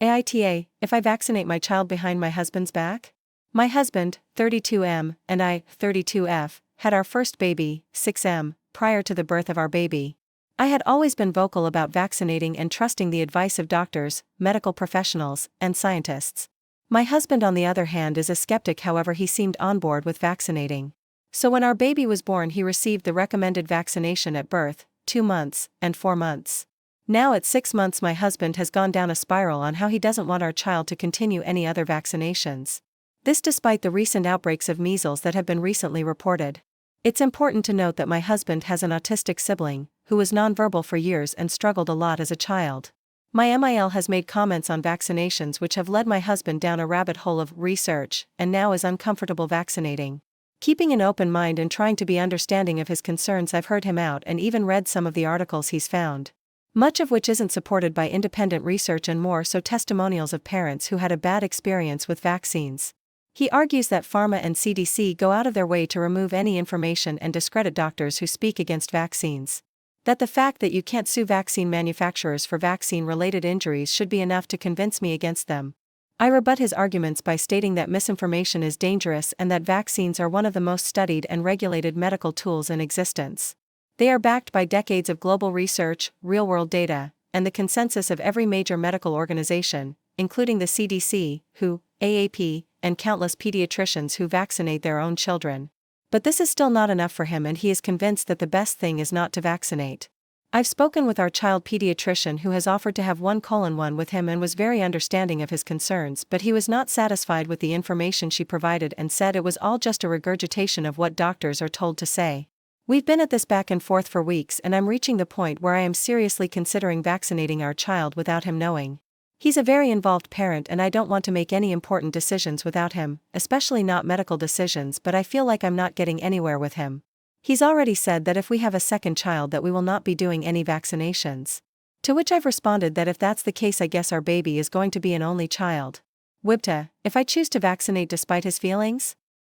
AITA, if I vaccinate my child behind my husband's back? My husband, 32M, and I, 32F, had our first baby, 6M, prior to the birth of our baby. I had always been vocal about vaccinating and trusting the advice of doctors, medical professionals, and scientists. My husband, on the other hand, is a skeptic, however, he seemed on board with vaccinating. So when our baby was born, he received the recommended vaccination at birth, 2 months, and 4 months. Now at 6 months, my husband has gone down a spiral on how he doesn't want our child to continue any other vaccinations. This despite the recent outbreaks of measles that have been recently reported. It's important to note that my husband has an autistic sibling, who was nonverbal for years and struggled a lot as a child. My MIL has made comments on vaccinations which have led my husband down a rabbit hole of research, and now is uncomfortable vaccinating. Keeping an open mind and trying to be understanding of his concerns, I've heard him out and even read some of the articles he's found. Much of which isn't supported by independent research and more so testimonials of parents who had a bad experience with vaccines. He argues that pharma and CDC go out of their way to remove any information and discredit doctors who speak against vaccines. That the fact that you can't sue vaccine manufacturers for vaccine-related injuries should be enough to convince me against them. I rebut his arguments by stating that misinformation is dangerous and that vaccines are one of the most studied and regulated medical tools in existence. They are backed by decades of global research, real-world data, and the consensus of every major medical organization, including the CDC, WHO, AAP, and countless pediatricians who vaccinate their own children. But this is still not enough for him, and he is convinced that the best thing is not to vaccinate. I've spoken with our child pediatrician who has offered to have 1:1 with him and was very understanding of his concerns, but he was not satisfied with the information she provided and said it was all just a regurgitation of what doctors are told to say. We've been at this back and forth for weeks, and I'm reaching the point where I am seriously considering vaccinating our child without him knowing. He's a very involved parent and I don't want to make any important decisions without him, especially not medical decisions, but I feel like I'm not getting anywhere with him. He's already said that if we have a second child that we will not be doing any vaccinations. To which I've responded that if that's the case, I guess our baby is going to be an only child. WIBTA, if I choose to vaccinate despite his feelings?